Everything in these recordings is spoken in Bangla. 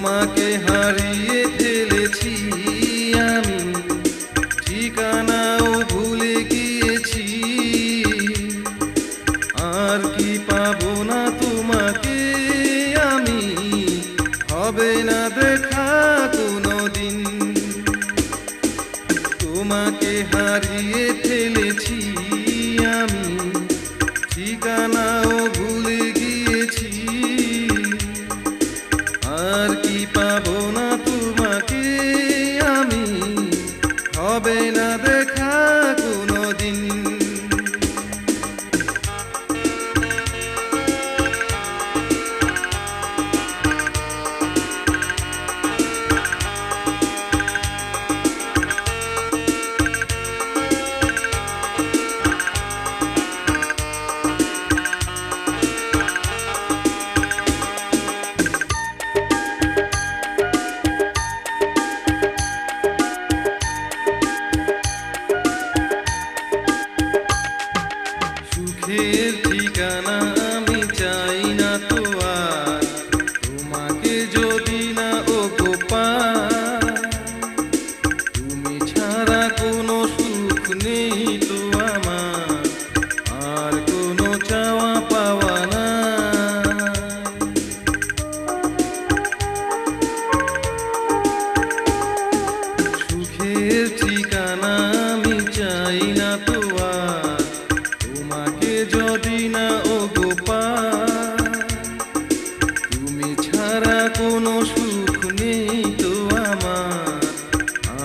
তোমাকে হারিয়ে ফেলেছি আমি, ঠিকানাও ভুলে গিয়েছি। আর কি পাবো না তোমাকে আমি, হবে না দেখা কোনোদিন। তোমাকে হারিয়ে ফেলেছি আমি, ঠিকানাও ভুলে গিয়েছি। আর কি পাবো না তোমাকে আমি, হবে না দেখা কোনোদিন। সুখের ঠিকানা আমি চাই না তো আর, তোমাকে যদি না ও গো পাই। তুমি ছাড়া কোনো সুখ নেই তো আমার, আর কোনো চাওয়া পাওয়া না। সুখের ঠিকানা আমি চাই না তো আর, তোমাকে যদি না ও গো পাই। তুমি ছাড়া কোনো সুখ নেই তো আমার,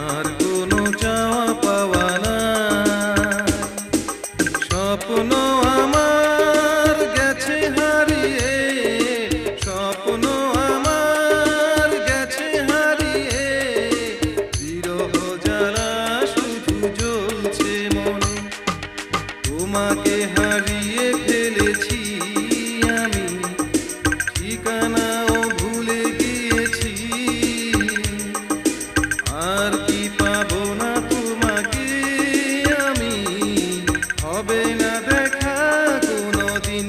আর কোনো চাওয়া পাওয়া না। স্বপ্ন আমার গেছে হারিয়ে, স্বপ্ন আমার গেছে হারিয়ে, বিরহ জ্বালা শুধু জ্বলছে মনে। তোমাকে হারিয়ে ফেলেছি আমি, ঠিকানাও ভুলে গিয়েছি। আর কি পাবো না তোমাকে আমি, হবে না দেখা কোনোদিন।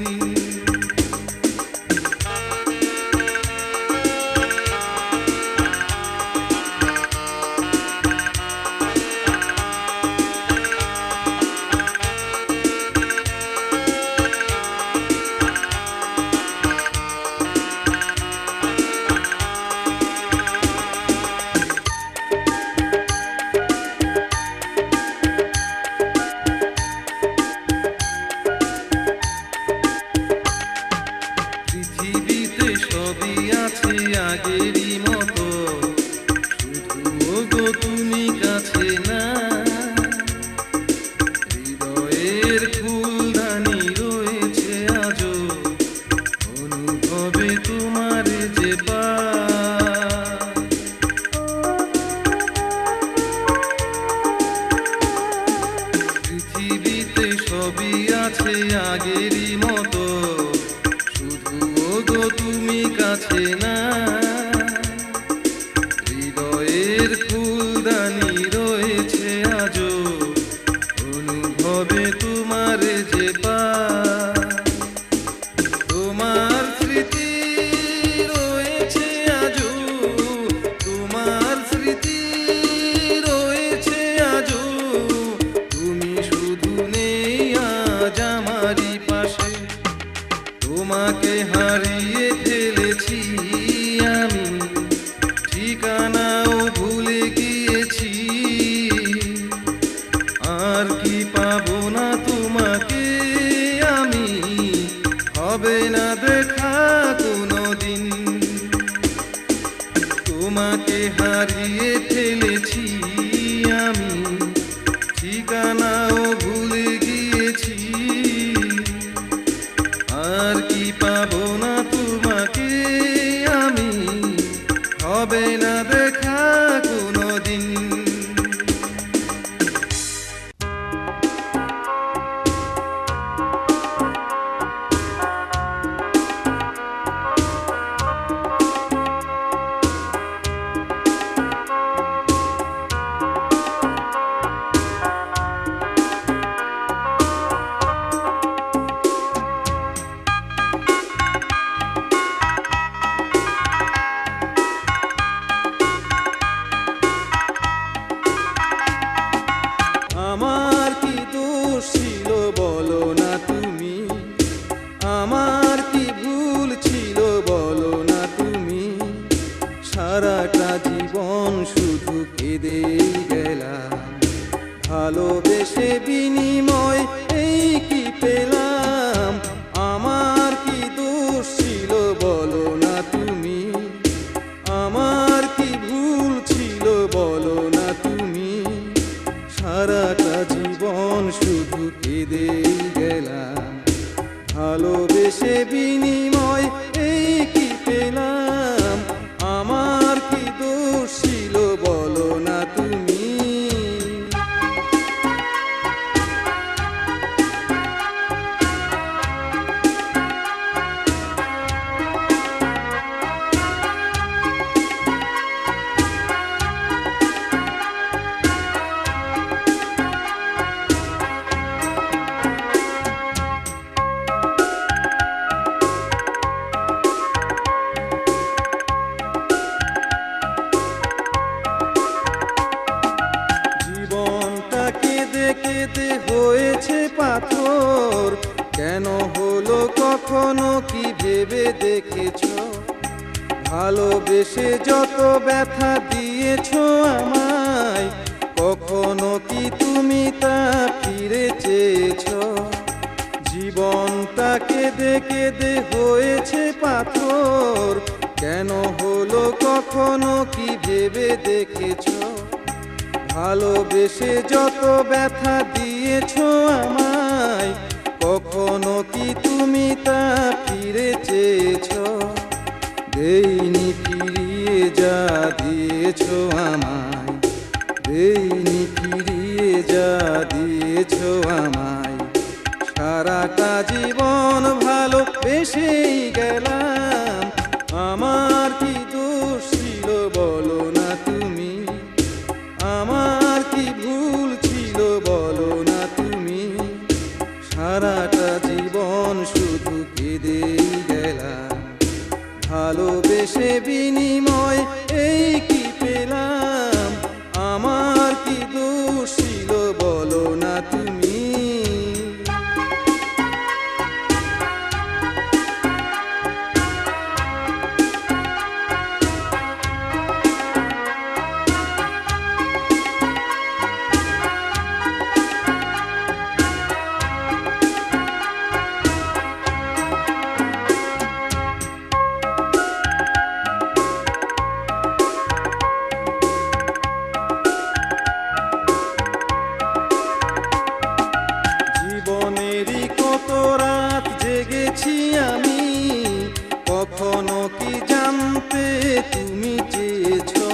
পৃথিবীতে সবই আছে আগেরই মতো, শুধু ওগো তুমি কাছে না। হৃদয়ের ফুলদানি রয়েছে আজও, অনুভবে তোমার যে পাই। পৃথিবীতে সবই আছে আগেরই মতো, শুধু ওগো তুমি কাছে না। হৃদয়ের ফুলদানি রয়েছে আজও, অনুভবে তোমার যে পাই। তোমার স্মৃতি রয়েছে আজও, তোমার স্মৃতি রয়েছে আজও, তুমি শুধু নেই আজ আমারই পাশে। তোমাকে হারিয়ে ফেলেছি দেখেছো? ভালোবেসে যত ব্যথা দিয়েছো আমায়, কখনো কি তুমি তা ফিরে চেয়েছো? জীবনটা কেঁদে কেঁদে হয়েছে পাথর, কেন হলো কখনো কি ভেবে দেখেছো? ভালোবেসে যত ব্যথা দিয়েছো আমায়, কখনো কি তুমি তা ফিরে চেয়েছো? দেইনি ফিরিয়ে যা দিয়েছো আমায়, দেইনি ফিরিয়ে যা দিয়েছো আমায়। সারাটা জীবন ভালোবেসেই গেলাম, আমার কি দোষ ছিল বলো না তুমি? আমার কি ভুল ছিল বলো না তুমি? সারাটা জীবন শুধু কেঁদেই গেলাম, ভালোবেসে বিনিময় এই কি পেলাম? আমার কি দোষ ছিল বলো না তুমি? জীবনেরই কত রাত জেগেছি আমি, কখনো কি জানতে তুমি চেয়েছো?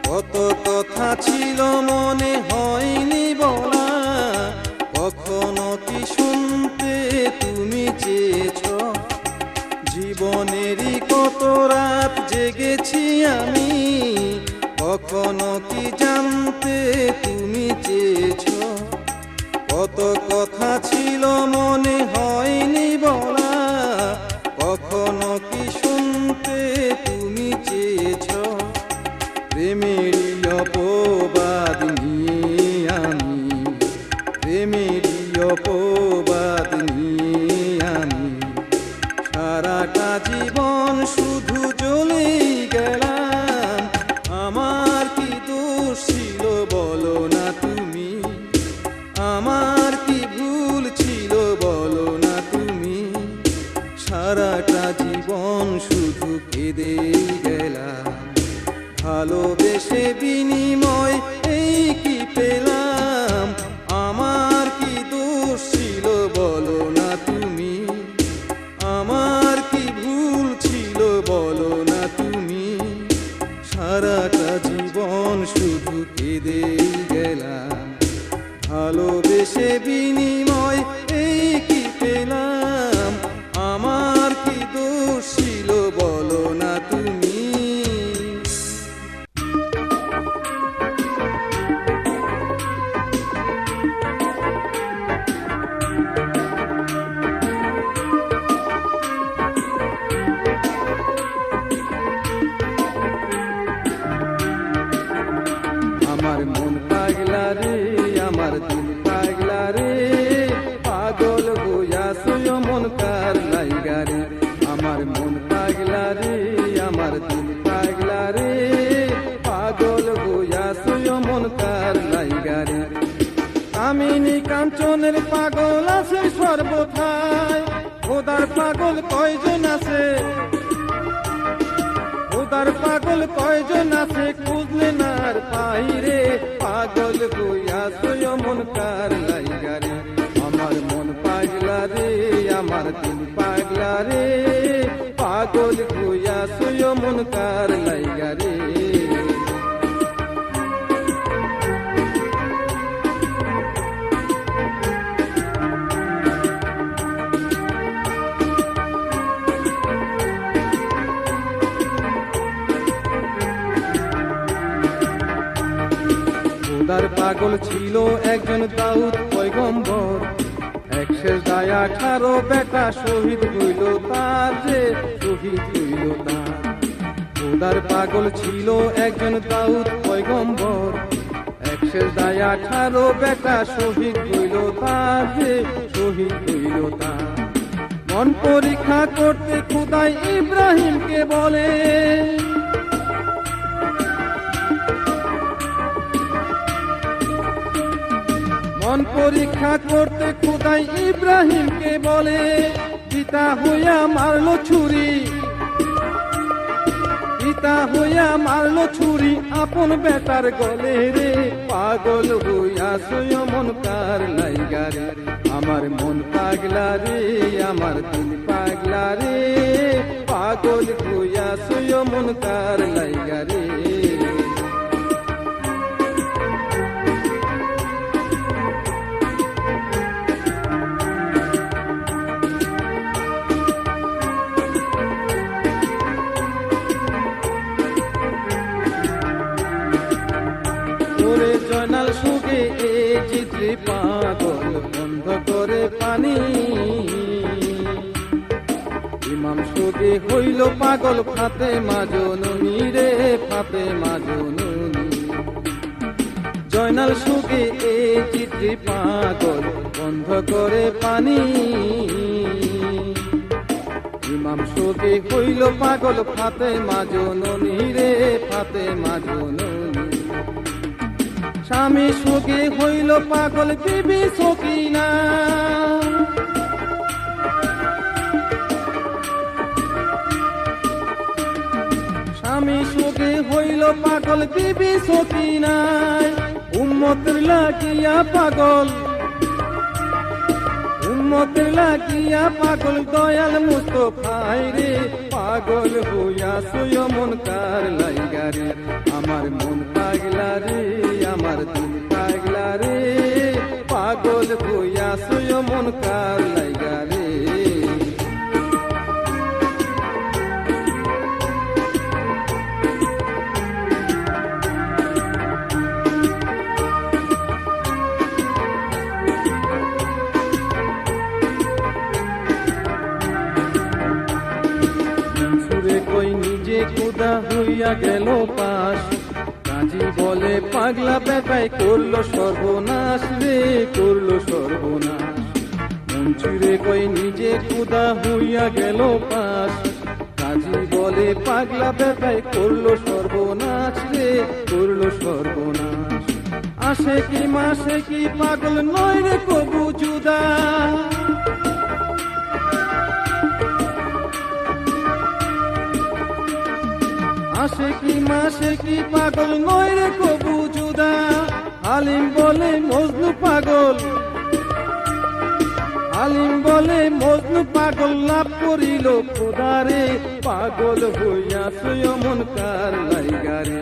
কত কথা ছিল মনে হয়নি বলা, কখনো কি শুনতে তুমি চেয়েছো? জীবনেরই কত রাত জেগেছি আমি, কখনো কি জানতে তুমি চেয়েছো? কত কথা ছিল মনে হয়নি বলা, কখনো কি শুনতে তুমি চেয়েছো? প্রেমেরই অপবাদ নিয়ে আমি, প্রেমেরই অপবাদ নিয়ে আমি সারাটা জীবন শুধু জ্বলেই গেলাম। আমার কি দোষ ছিল বলো না তুমি? আমার কি ভুল ছিল বলো না তুমি? সারাটা জীবন শুধু কেঁদেই গেলাম, ভালোবেসে বিনিময় এই কি পেলাম? আমার কি দোষ ছিল বলো না তুমি? আমার কি ভুল ছিল বলো না তুমি? সারাটা জীবন শুধু কেঁদেই গেলাম, ভালোবেসে বিনিময় এই কি পেলাম? আমার কি দোষ ছিল বলো না তুমি? আমার মন পাগলা রে, আমার দিল পাগলা রে, পাগল হইয়াছে মন কার লাইগা রে। আমার মন পাগলা রে, আমার দিল পাগলা রে, পাগল হইয়াছে মন কার লাইগা রে। কামিনী কাঞ্চনের পাগল আছে সর্বথায়, খোদার পাগল কয়জন আছে? খোদার পাগল কয়জন আছে? খুঁজলে না আর পাই রে, পাগল হইয়াছে মন কার লাইগা রে। আমার মন পাগলা রে, আমার দিল পাগলা রে, পাগল হইয়াছে মন কার লাইগা রে। খোদার পাগল ছিল একজন দাউদ পয়গম্বর, এক সেজদায় 18 বেটা শহীদ হইল তার রে, শহীদ হইল তার। খোদার পাগল ছিল একজন দাউদ পয়গম্বর, এক সেজদায় 18 বেটা শহীদ হইল তার রে, শহীদ হইল তার। মন পরীক্ষা করতে খোদাই ইব্রাহিমকে বলে, মন পরীক্ষা করতে খোদাই ইব্রাহিমকে বলে, পিতা হইয়া মারলো ছুরি, পিতা হইয়া মারলো ছুরি আপন বেটার গলে রে। পাগল হইয়া মন কার লাইগা রে, আমার মন পাগলা রে, আমার দিল পাগলা রে। পাগল হইয়া মন কার লাইগা রে। জয়নাল সুখে এই চিত্রে পাগল বন্ধ করে পানি, ইমাম সুখে হইল পাগল ফাতেমা জননী রে, ফাতেমা জননী। জয়নাল সুখে এই চিত্রে পাগল বন্ধ করে পানি, ইমাম সুখে হইল পাগল ফাতেমা জননী রে, ফাতেমা জননী। স্বামী সুখে হইল পাগল বিবি সকিনা, স্বামী সুখে হইল পাগল বিবি সকিনায়। উম্মতের লাগিয়া পাগল, উম্মতের লাগিয়া পাগল দয়াল মুস্তফায় রে। পাগল হইয়া মন কার লাইগা রে, আমার মন পাগলা রে, আমার দিল পাগলা রে। পাগল হইয়া মন কার লাইগা রে। কই নিজে খোদা হইয়া গেল পাশ, কাজী বলে পাগলা বেটাই করলো সর্বনাশ রে, করলো সর্বনাশ। মঞ্চুরে কই নিজে খোদা হইয়া গেল পাশ, কাজী বলে পাগলা বেটাই করলো সর্বনাশ রে, করলো সর্বনাশ। আসে কি মাসে কি পাগল নয় রে কবু জুদা, আসে কি মাসে কি পাগল নয় রে কবু জুদা। আলিম বলে মজনু পাগল, আলিম বলে মজনু পাগল লাভ করিল খোদা রে। পাগল হইয়া মন কার লাইগা রে,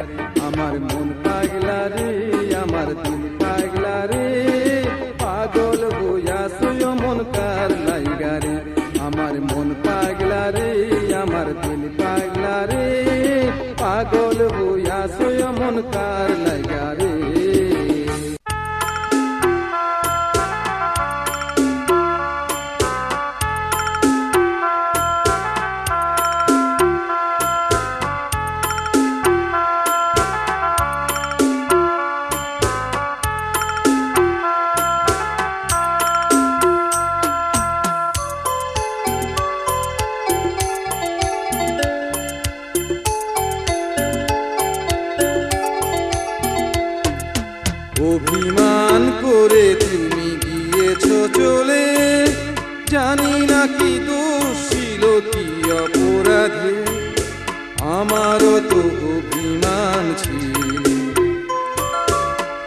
আমার মন পাগলা রে, আমার দিল পাগলা রে। পাগল হইয়া মন কার লাইগা রে, আমার মন পাগলা রে, আমার দিল পাগলা রে। পাগল হইয়া মন কার লাইগা রে। অভিমান করে তুমি গিয়েছ চলে, জানি না কি দোষ ছিল কি অপরাধে। আমারও তো অভিমান ছিল,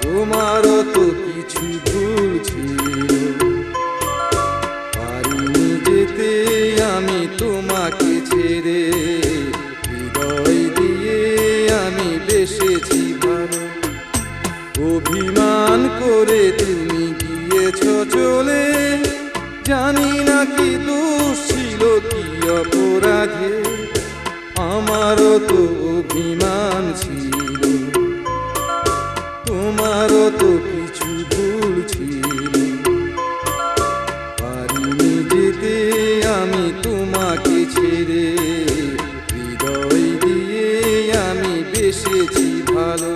তোমারও তো কিছু ভুল ছিল। পারিনি যেতে আমি তোমাকে ছেড়ে, হৃদয় দিয়ে আমি বেসেছি ভালো। অভিমান করে তুমি গিয়েছ চলে, জানি না কি দোষ ছিল কি অপরাধে। আমারও তো অভিমান ছিল, তোমারও তো কিছু ভুল ছিল। পারিনি যেতে আমি তোমাকে ছেড়ে, হৃদয় দিয়ে আমি বেসেছি ভালো।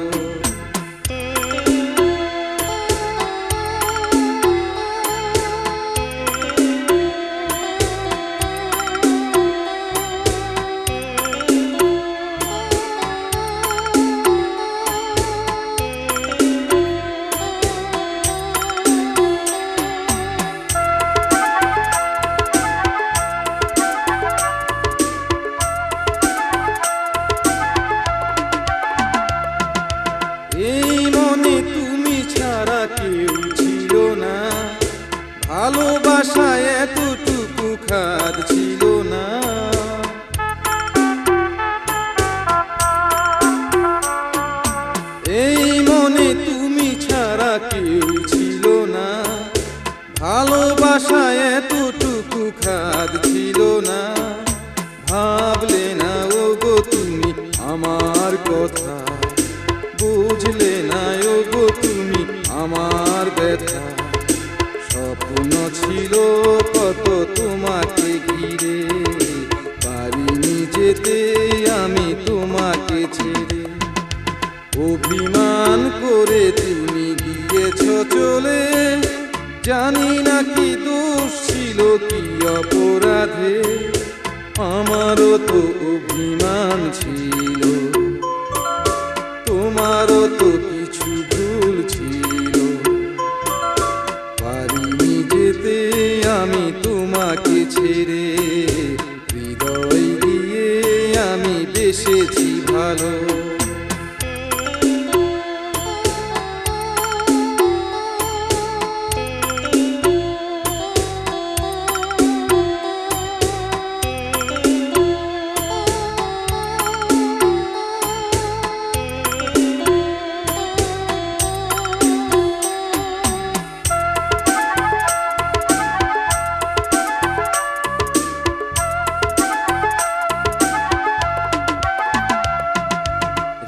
কথা, বুঝলে না ওগো তুমি আমার ব্যথা। স্বপ্ন ছিল কত তোমাকে ঘিরে, পারিনি যেতে আমি তোমাকে ছেড়ে। অভিমান করে তুমি গিয়েছ চলে, জানি না কি দোষ ছিল কি অপরাধে, আমারও তো অভিমান ছিল, তোমারও তো কিছু ভুল ছিল। পারিনি যেতে আমি তোমাকে ছেড়ে, হৃদয় দিয়ে আমি বেসেছি ভালো।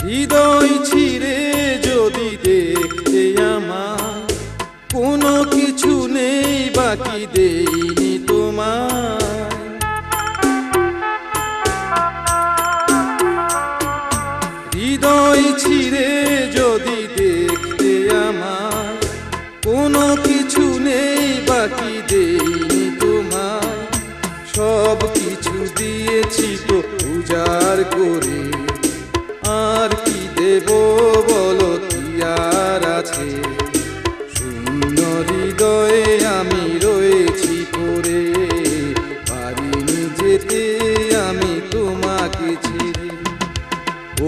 হৃদয় ছিঁড়ে যদি দেখতে আমার, কোনো কিছু নেই বাকি দেইনি তোমার। হৃদয় ছিঁড়ে যদি দেখতে আমার, কোনো কিছু নেই বাকি দেইনি তোমার। সব কিছু দিয়েছি তো উজাড় করে, আর কি দেব বলো কি আর আছে। শূন্য হৃদয়ে আমি রয়েছি পড়ে, পারিনি যেতে আমি তোমাকে ছেড়ে।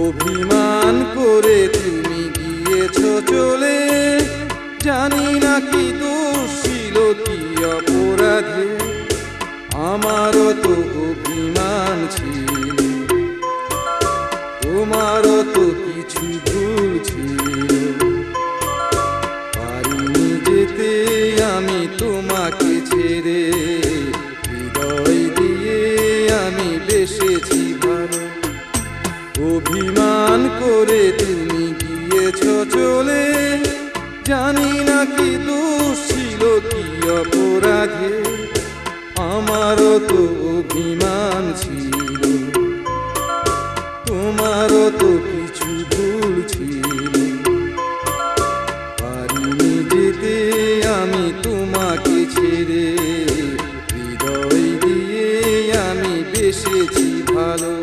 অভিমান করে তুমি গিয়েছ চলে, জানি না কি দোষ ছিল কি অপরাধে, আমারও তো অভিমান ছিল, তোমারও তো কিছু ভুল ছিল। পারিনি যেতে আমি তোমাকে ছেড়ে, হৃদয় দিয়ে আমি বেসেছি ভালো। অভিমান করে তুমি গিয়েছ চলে, জানি না কি দোষ ছিল কি অপরাধে, আমারও তো অভিমান ছিল, তোমারও তো কিছু ভুল ছিল। পারিনি যেতে আমি তোমাকে ছেড়ে, হৃদয় দিয়ে আমি বেসেছি ভালো।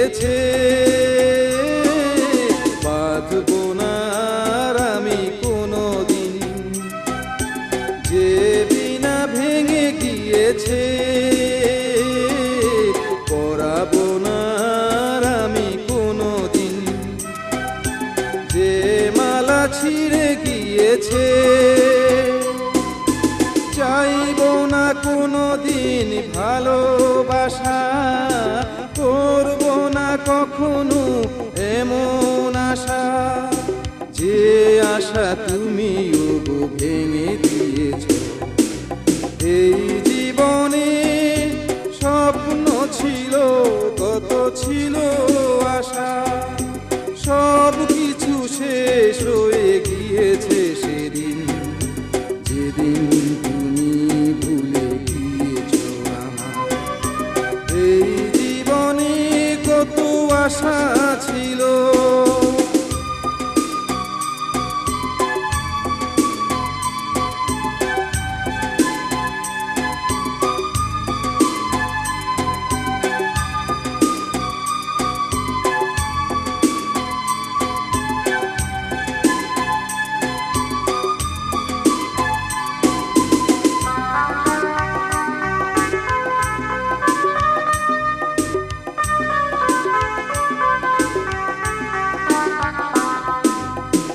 গিয়েছে, বাঁধবো না আর আমি কোনোদিন। যে বিনা ভেঙে গিয়েছে, পরাবো না আর আমি কোনোদিন। যে মালা ছিঁড়ে গিয়েছে, চাইবো না কোনোদিন ভালোবাসা, করবো না কখনো এমন আশা। যে আশা তুমি ওগো ভেঙে দিয়েছ, এই জীবনে স্বপ্ন ছিল কত, ছিল আশা, সব কিছু শেষ হয়ে গিয়েছে সেদিন, যেদিন তুমি ভুলে গিয়েছ আমার। এই জীবনে কত আশা ছিল,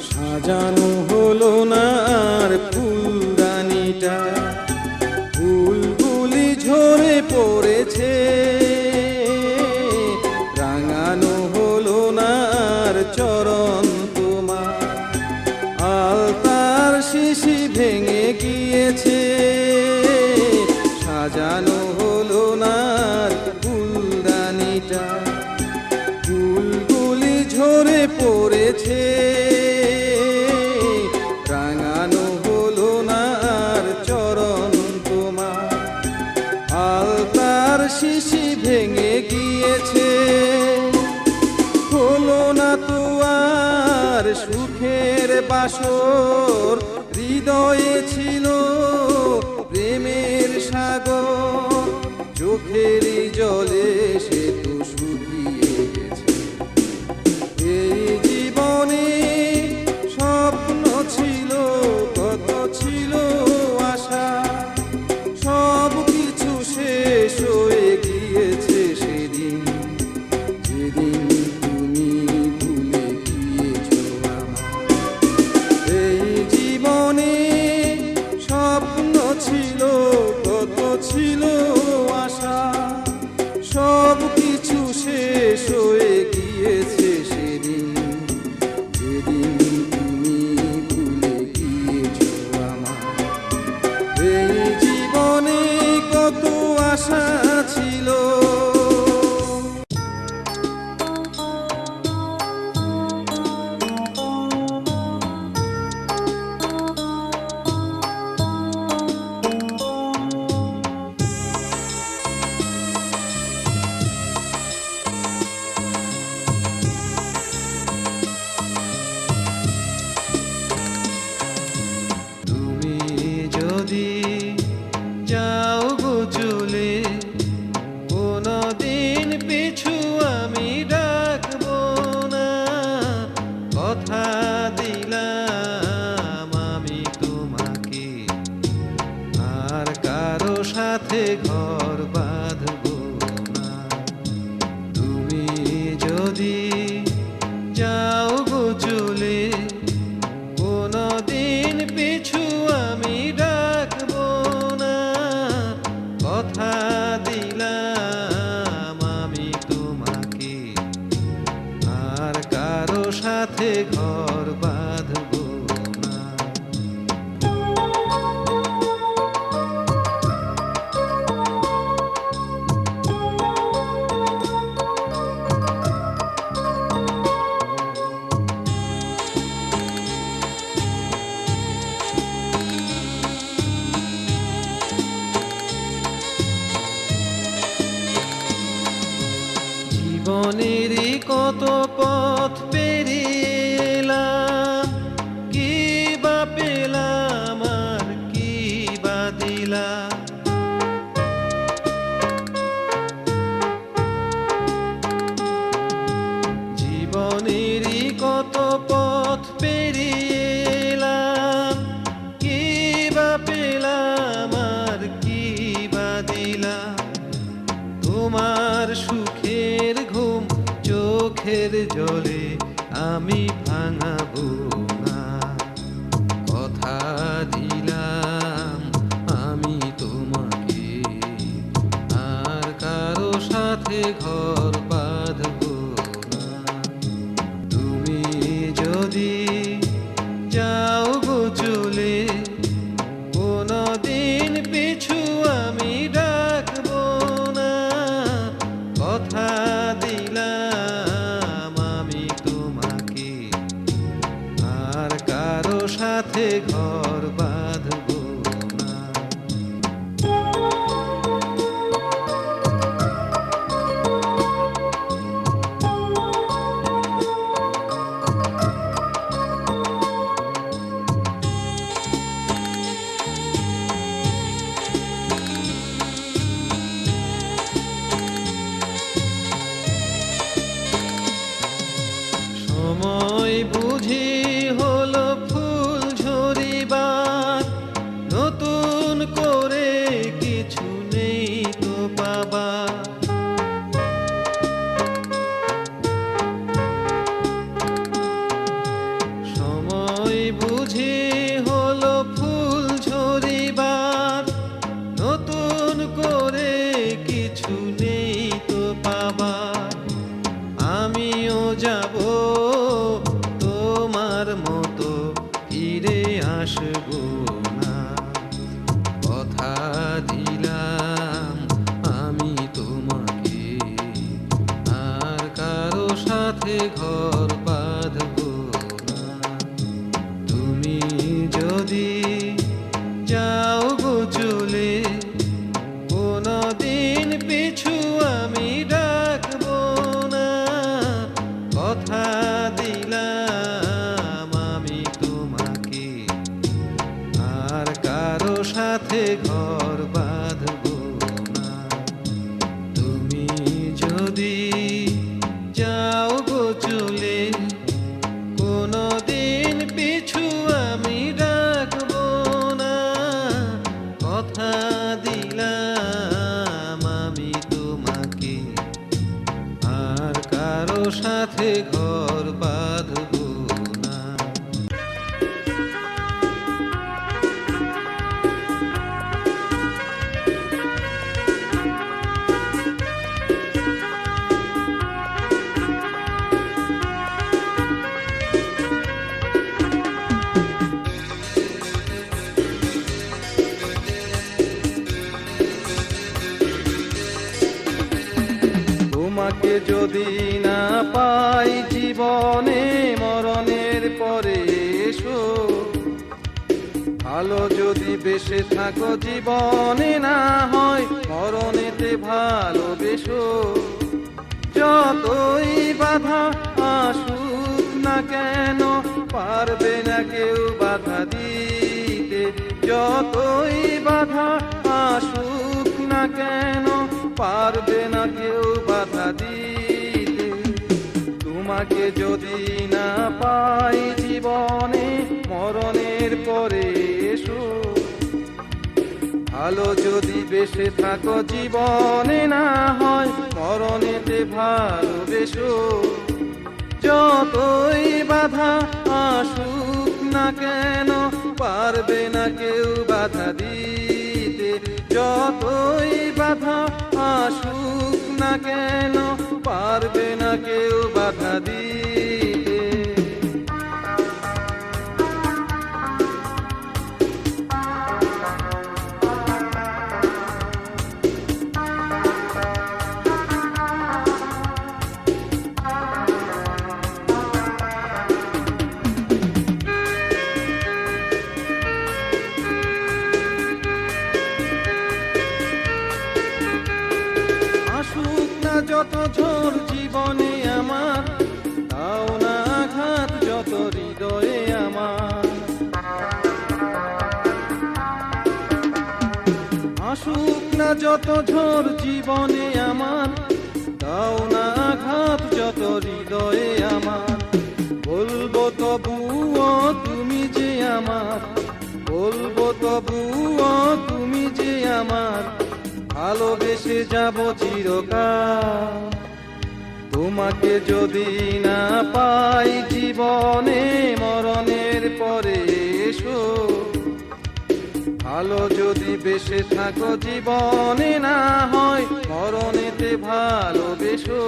সাজানো হলো না আর ফুলদানিটা, ফুলগুলি ঝরে পড়েছে। রাঙানো হলো না আর চরণ তোমার, আলতার শিশি ভেঙে গিয়েছে। সাজানো হলো না আর ফুলদানিটা, ফুলগুলি ঝরে পড়েছে। রাঙানো হলো না আর চরণ তোমার, আলতার শিশি ভেঙে গিয়েছে। হলো না তো আর সুখের বাসর, হৃদয়ে ছিল প্রেমের সাগর। চোখের জলে সে তো শুকিয়ে গেছে। এই জীবনে স্বপ্ন ছিল কত, ছিল আশা, সব কিছু শেষ হয়ে গিয়েছে সেদিন, যেদিন তুমি ভুলে গিয়েছ আমার। এই জীবনে স্বপ্ন ছিল কত, ছিল আশা, সব কিছু শেষ হয়ে গিয়েছে সেদিন, যেদিন তুমি ভুলে গিয়েছ আমার। এই জীবনে কত আশা ছিল। যদি যাও গো চলে, কোনদিন পিছু আমি ডাকবো না। কথা দিলাম আমি তোমাকে, আর কারো সাথে ঘর বাঁধবো না। তুমি যদি যাও গো চলে, কোনদিন পিছু আমি ডাকবো না। কথা দিলাম আমি তোমাকে, আর কারো সাথে ঘর বাঁধবো না। জীবনেরই কত পথ পেরিয়ে এলাম, কি বা পেলাম আর কি বা দিলাম। দিলাম, তোমার সুখের ঘুম চোখের জলে আমি ভাঙাবো না। কথা দিলাম আমি তোমাকে, আর কারো সাথে ঘর বাঁধবো না। তুমি যদি যাও গো চলে, কোনদিন পিছু আমি ডাকবো না। কথা দিলাম আমি তোমাকে, আর কারো সাথে ঘর বাঁধবো না। সময় বুঝি হলো ফুল ঝরিবার, নতুন করে কিছু নেই তো বাবা। সময় বুঝি হলো ফুল ঝরিবার, নতুন করে কিছু নেই তো বাবা। আমিও যাব তোমার মতো, ফিরে আসবো না। কথা দিলাম আমি তোমাকে, আর কারো সাথে ঘর বাঁধবো না। তুমি যদি যাও গো চলে, কোনদিন পিছু আমি ডাকবো না। কথা দিলাম আমি তোমাকে, আর কারো সাথে ঘর বাঁধবো না। তুমি যদি যাও গো চলে, কোনদিন পিছু আমি ডাকবো না। কথা দিলাম আমি তোমাকে, আর কারো সাথে ঘর বাঁধবো না। তোমাকে যদি না পাই জীবনে, মরণের পরে এসো। ভালো যদি বেঁচে থাকো জীবনে, না হয় মরণেতে ভালোবেসো। যতই বাধা আসুক না কেন, পারবে না কেউ বাধা দিতে। যতই বাধা আসুক না কেন, পারবে না কেউ বাধা দিতে। তোমাকে যদি না পাই জীবনে, মরণের পরে এসো। ভালো যদি বেঁচে থাকো জীবনে, না হয় মরণেতে ভালোবেসো। যতই বাধা আসুক না কেন, পারবে না কেউ বাধা দিতে। যতই বাধা আসুক না কেন, পারবে না কেউ বাধা দিতে। আসুক না যত ঝড় জীবনে আমার, তাও না আঘাত যত হৃদয়ে আমার। আসুক না যত ঝড় জীবনে আমার, তাও না আঘাত যত হৃদয়ে আমার। বলবো তবুও তুমি যে আমার, বলবো তবুও তুমি যে আমার। ভালোবেসে যাব চিরকাল। তোমাকে যদি না পাই জীবনে মরণের পরে এসো, ভালো যদি বেসে থাকো জীবনে না হয় মরণেতে ভালোবেসো।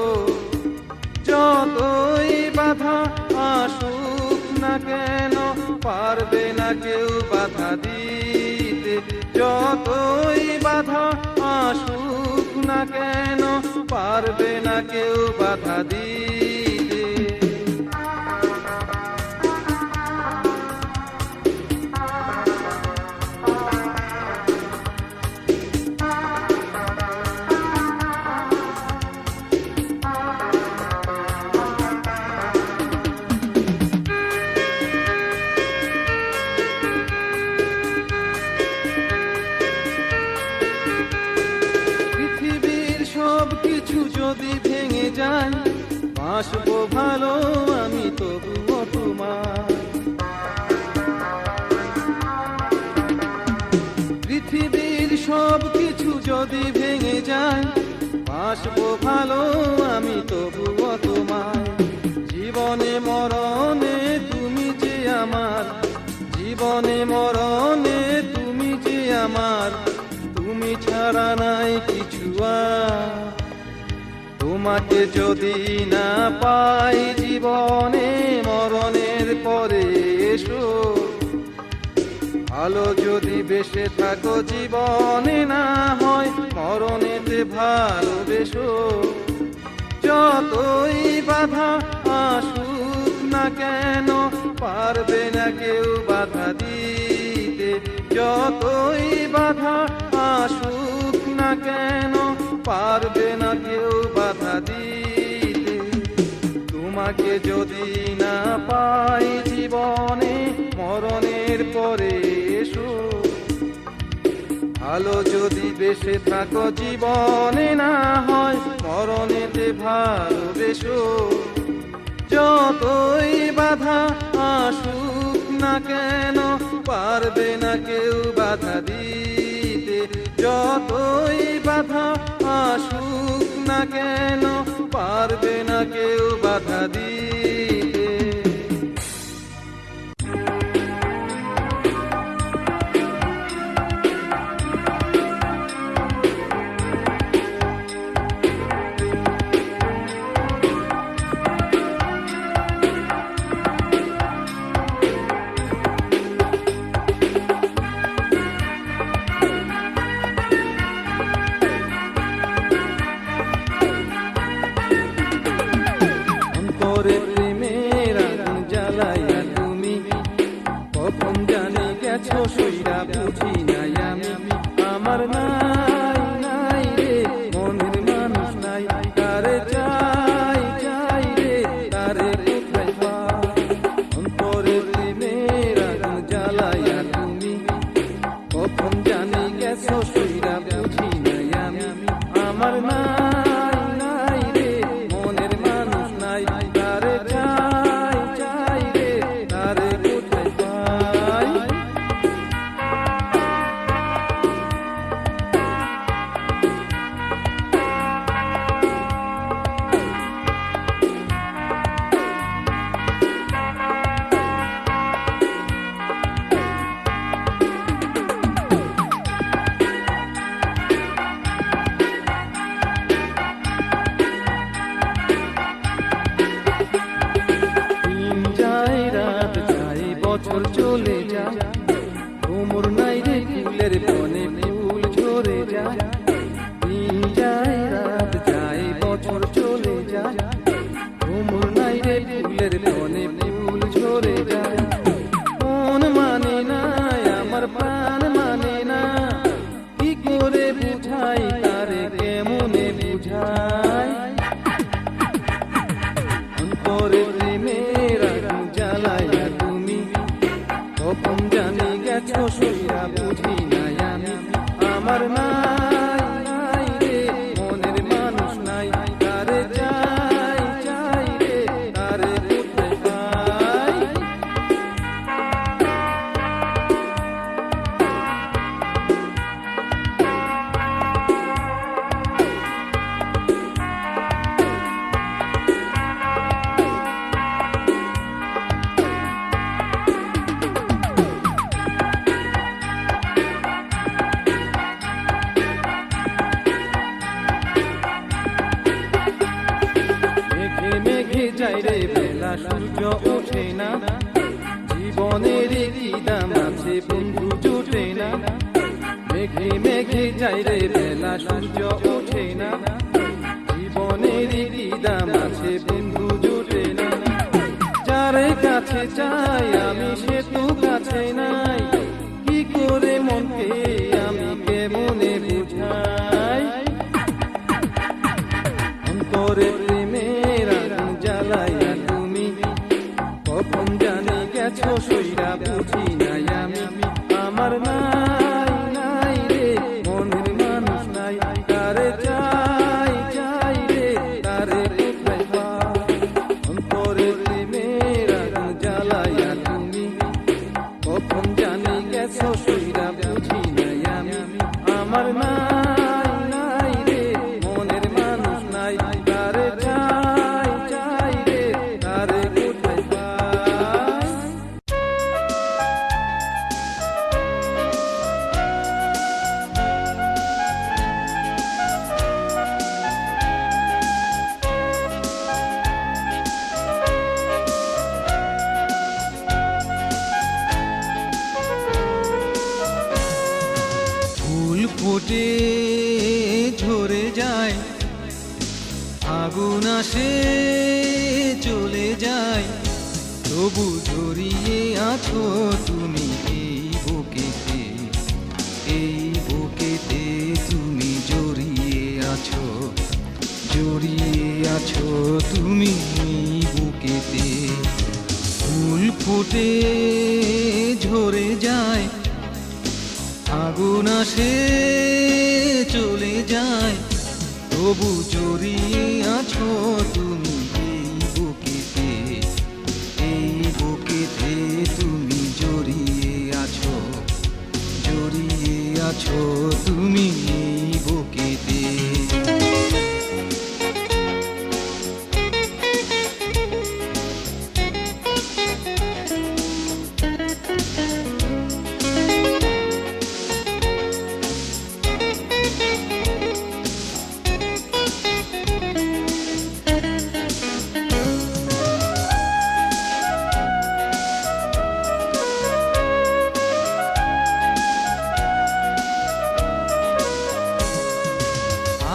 যতই বাধা আসুক না কেন পারবে না কেউ বাধা দিতে, যতই বাধা আসুক না কেন পারবে না কেউ বাধা দিতে। সব কিছু যদি ভেঙে যায় বাসবো ভালো আমি তবুও তোমার। পৃথিবীর সব কিছু যদি ভেঙে যায় বাসবো ভালো আমি তবুও তোমার। জীবনে মরণে তুমি যে আমার, জীবনে মরণে তুমি যে আমার, তুমি ছাড়া নাই কিছু আর। তোমাকে যদি না পাই জীবনে মরণের পরে এসো, ভালো যদি বেসে থাকো জীবনে না হয় মরণেতে ভালোবেসো। যতই বাধা আসুক না কেন পারবে না কেউ বাধা দিতে, যতই বাধা আসুক না কেন পারবে না কেউ বাধা দিতে। তোমাকে যদি না পাই জীবনে মরণের পরে এসো, ভালো যদি বেসে থাকো জীবনে না হয় মরণেতে ভালোবেসো। যতই বাধা আসুক না কেন পারবে না কেউ বাধা দিতে, যতই বাধা আসুক না কেন পারবে না কেউ বাধা দিতে। অন্তরে বেলা সূর্য ওঠে না, জীবনের কি দাম আছে বন্ধু জোটে না, মেঘে মেঘে যাই রে বেলা সূর্য ওঠে না, জীবনের কি দাম আছে বন্ধু জোটে না, যার কাছে চাই আমি সে তো কাছে নাই, কি করে মনকে আমি কেমনে বুঝাই, অন্তরে প্রেমের আগুন জ্বালাইয়া তুমি কখন জানি গেছো সইরা বুঝি নাই আমি, আমার নাই নাই রে মনের মানুষ নাই, তারে চাই চাই রে তারে কোথায় পাই, অন্তরে প্রেমের আগুন জ্বালাইয়া তুমি কখন জানি গেছো সইরা বুঝি নাই আমি, আমার নাই নাই রে মনের মানুষ নাই, তারে চাই চাই রে তারে কোথায় পাই। ফুল ফোটে ঝরে যায়, আগুন আসে চলে যায়, তবু জড়িয়ে আছো তুমি এই বুকেতে, এই বুকেতে তুমি জড়িয়ে আছো, জড়িয়ে আছো তুমি এই বুকেতে। ফুল ফোটে ঝরে যায়, আগুন আসে চলে যায়, তবু জড়িয়ে আছো তুমি এই বুকেতে, এই বুকেতে তুমি জড়িয়ে আছো, জড়িয়ে আছো তুমি এই বুকেতে।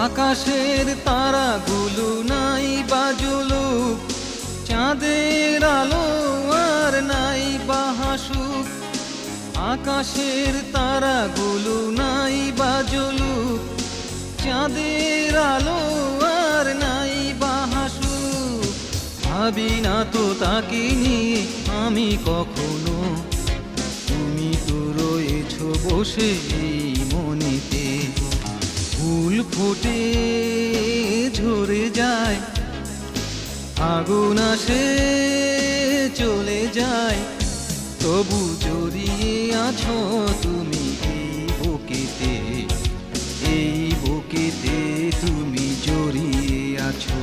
আকাশের তারাগুলো নাই বাজুলো, চাঁদের আলো আর নাই বাহাসুক, আকাশের তারাগুলো নাই বাজুলো, চাঁদের আলো আর নাই বাহাসুক, ভাবি না তো তাকে নিয়ে আমি কখনো, তুমি তো রয়েছো বসে এই মনেতে। ফুল ফোটে ঝরে যায়, আগুন আসে চলে যায়, তবু জড়িয়ে আছো তুমি এই বুকেতে, এই বুকেতে তুমি জড়িয়ে আছো,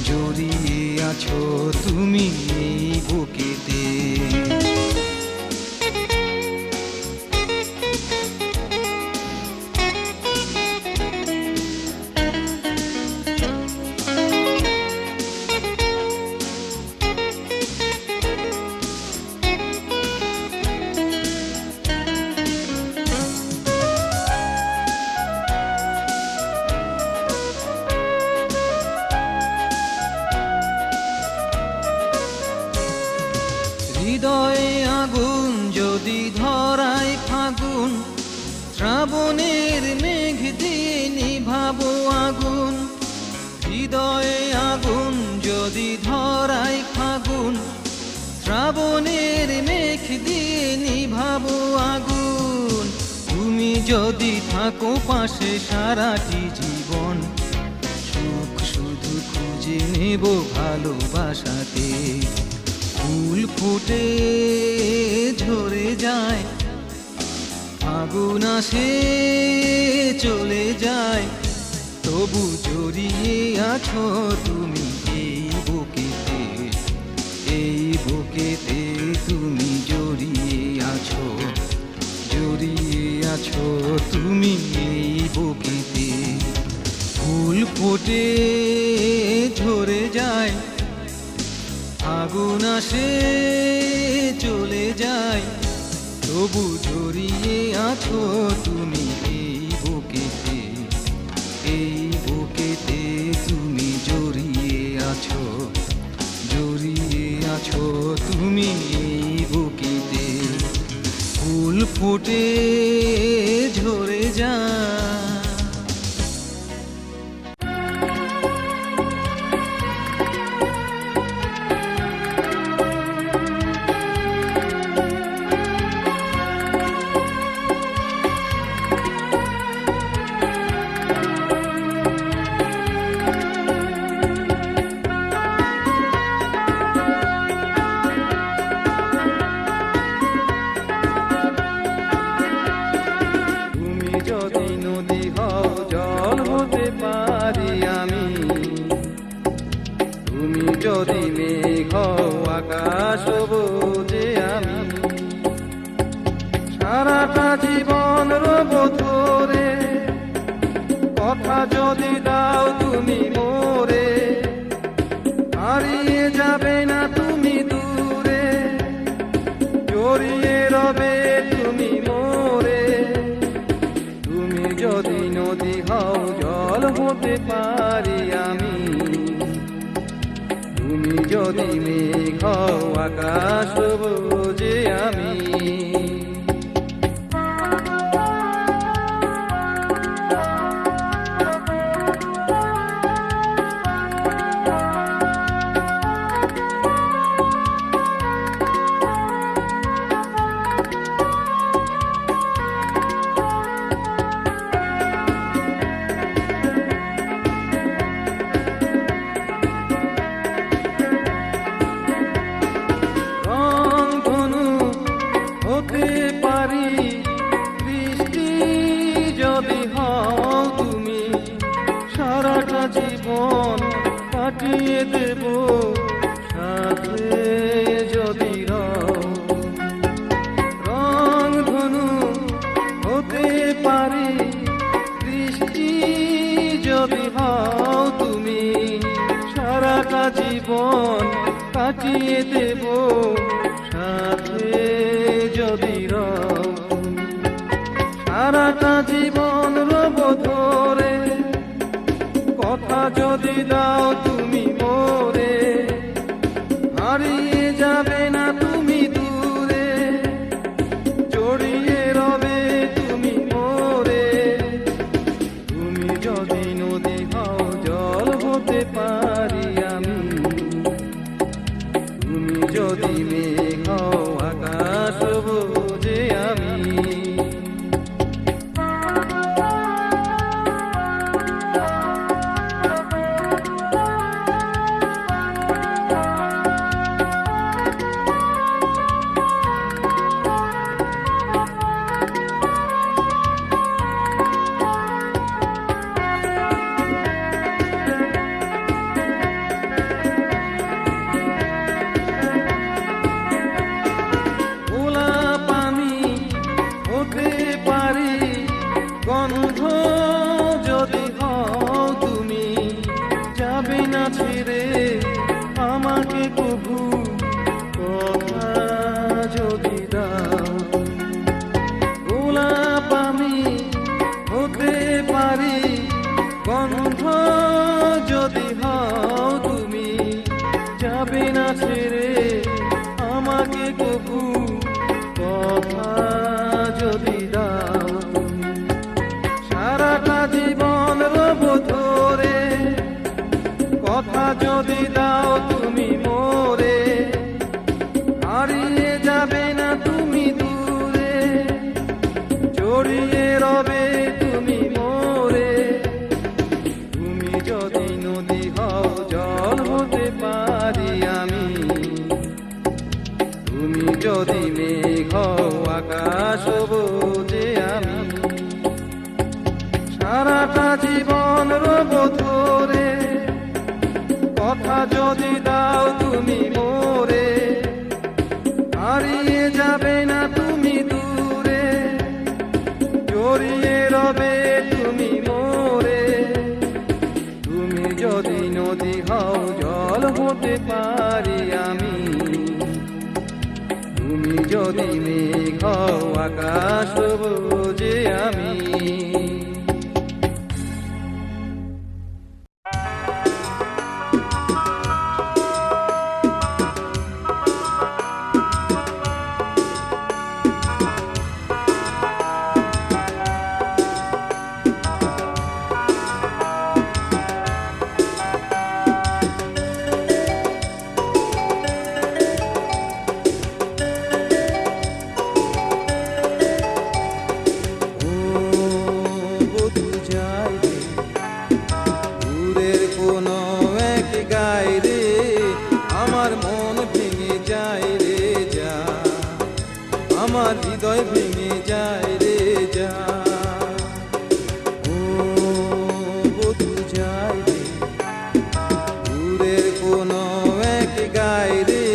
জড়িয়ে আছো তুমি এই বুকেতে। হৃদয়ে আগুন যদি ধরায় ফাগুন, শ্রাবণের মেঘ দিয়ে নিভাবো আগুন, হৃদয়ে আগুন যদি ধরায় ফাগুন, শ্রাবণের মেঘ দিয়ে নিভাবো আগুন, তুমি যদি থাকো পাশে সারাটি জীবন, সুখ শুধু খুঁজে নেব ভালোবাসাতে। ফুল ফুটে ঝরে যায়, আগুন আসে চলে যায়, তবু জড়িয়ে আছো তুমি এই বুকেতে, এই বুকেতে তুমি জড়িয়ে আছো, জড়িয়ে আছো তুমি এই বুকেতে। ফুল ফোটে ঝরে যায়, ফাগুন আসে চলে যায়, তবু জড়িয়ে আছো তুমি এই বুকেতে, এই বুকেতে তুমি জড়িয়ে আছো, জড়িয়ে আছো তুমি এই বুকেতে। ফুল ফুটে ঝরে যায়, যদি মেঘ আকাশ বুঝে আমি সারাটা জীবন রব ধরে, কথা যদি দাও তুমি মোরে, হারিয়ে যাবে না তুমি দূরে, জড়িয়ে রবে তুমি মোরে। তুমি যদি নদী হও জল হতে পারি আমি, তুমি যদি মেঘ আকাশ বুঝে আমি। জীবন কাটিয়ে দেব সাথে যদি রং ধনু হতে পারি, বৃষ্টি যদি হও তুমি, সারাটা জীবন কাটিয়ে দেব সাথে যদি সারাটা জীবন রব ধরে, কথা যদি দাও তুমি মোরে, হারিয়ে যাবে না তুমি দূরে, জড়িয়ে রবে তুমি মোরে। তুমি যদি নদী হও জল হতে পারি আমি, তুমি যদি মেঘ হও আকাশ বুঝে আমি। গন্ধ যদি হও তুমি, যাবে না ছেড়ে আমাকে কবু, কথা যদি দাও। গোলাপ আমি হতে পারি, গন্ধ যদি হও তুমি, যাবে না ছেড়ে আমাকে কবু, কথা যদি দাও। সারাটা জীবন রব ধরে, কথা যদি দাও তুমি মোরে, হারিয়ে যাবে না তুমি দূরে, জড়িয়ে রবে তুমি মোরে। তুমি যদি নদী হও জল হতে পারি আমি, তুমি যদি মেঘ আকাশ বুঝে আমি, সারাটা জীবন রব ধরে, কথা যদি দাও তুমি মোরে, হারিয়ে যাবে না তুমি দূরে, জড়িয়ে রবে তুমি মোরে। তুমি যদি নদী হও জল হতে পারি আমি, যদি মেঘ হও আকাশ হব যে আমি। আমার হৃদয় ভেঙে যায় রে যা, ও বধু যায় রে দূরের কোন এক গায় রে,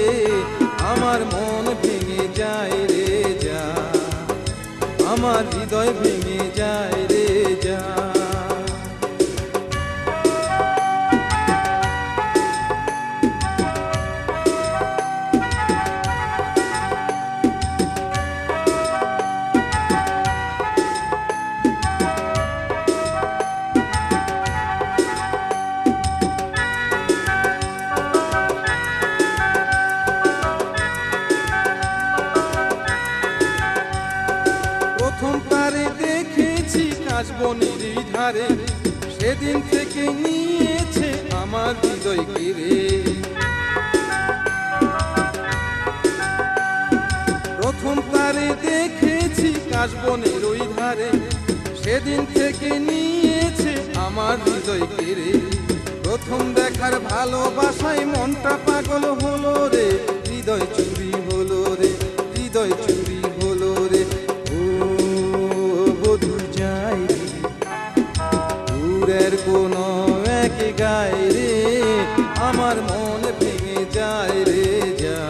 আমার মন ভেঙে যায় রে যা, আমার হৃদয় ভেঙে যায় রে যা। বনের ধারে সেদিন থেকে নিয়েছে আমার হৃদয় কেড়ে, প্রথম তারে দেখেছি কাশবনের ওই ধারে, সেদিন থেকে নিয়েছে আমার হৃদয় কেড়ে। প্রথম দেখার ভালোবাসায় মনটা পাগল হলো রে, হৃদয় চুরি হলো রে, হৃদয় চুরি হলো রে। ও বধু যাই রে দূরের কোন এক গায় রে, আমার মন ভেঙে যায় রে যা,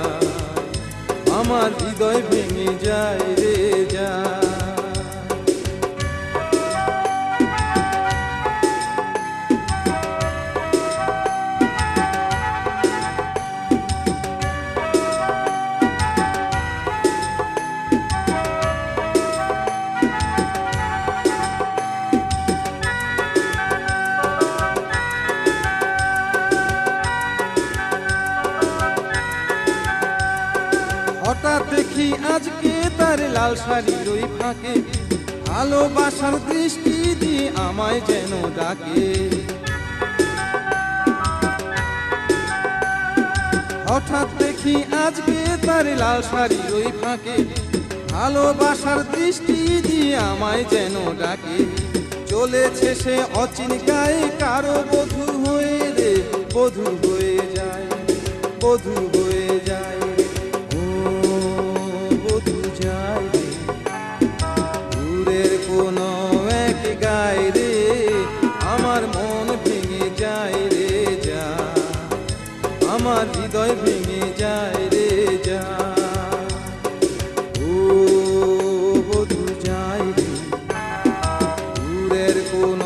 আমার হৃদয় ভেঙে যায় রে যা। হঠাৎ দেখি আজকে তার লাল শাড়ির ওই ফাঁকে, ভালোবাসার দৃষ্টি দিয়ে আমায় যেন ডাকে। হঠাৎ দেখি আজকে তার লাল শাড়ির ওই ফাঁকে, ভালোবাসার দৃষ্টি দিয়ে আমায় যেন ডাকে। চলেছে সে অচিন গায়ে কারো বধূ হয়ে রে, বধূ হয়ে যায়, বধূ হয়ে যায়। দূরের কোন এক গায় রে, আমার মন ভেঙে যায় রে যা, আমার হৃদয় ভেঙে যায় রে যা। ও বধু যায় রে দূরের কোন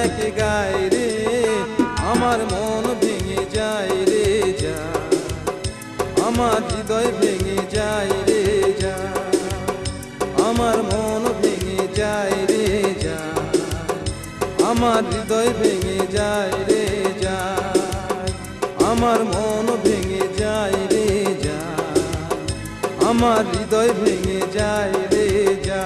এক গায় রে, আমার মন ভেঙে যায় রে যা, আমার হৃদয় ভেঙে যায় রে যা, আমার মন ভেঙে যায় রে যা, আমার হৃদয় ভেঙে যায় রে যা, আমার মন ভেঙে যায় রে যা, আমার হৃদয় ভেঙে যায় রে যা।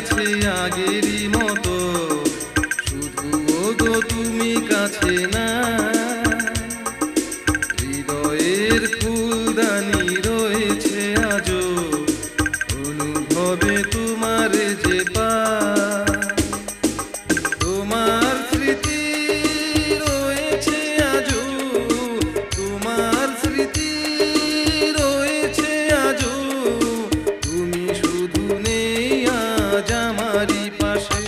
আছে আগেরই মতো, শুধু ওগো তুমি কাছে না। হৃদয়ের ফুলদানি রয়েছে আজও, অনুভবে তোমার যে তোমার স্মৃতি রয়েছে আজও, তোমার স্মৃতি রয়েছে আজও, তুমি শুধু নেই আজ আমারই পাশে।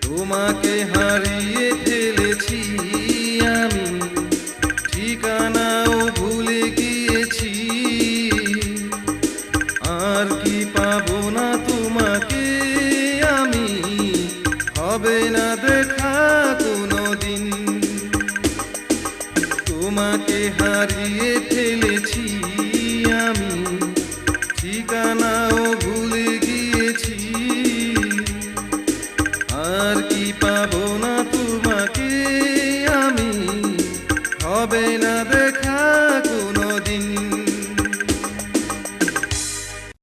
তোমাকে হারিয়ে ফেলেছি আমি, ঠিকানাও ভুলে গিয়েছি, আর কি পাবো না তোমাকে আমি, হবে না দেখা কোনোদিন। তোমাকে হারিয়ে ফেলেছি আমি, ঠিকানাও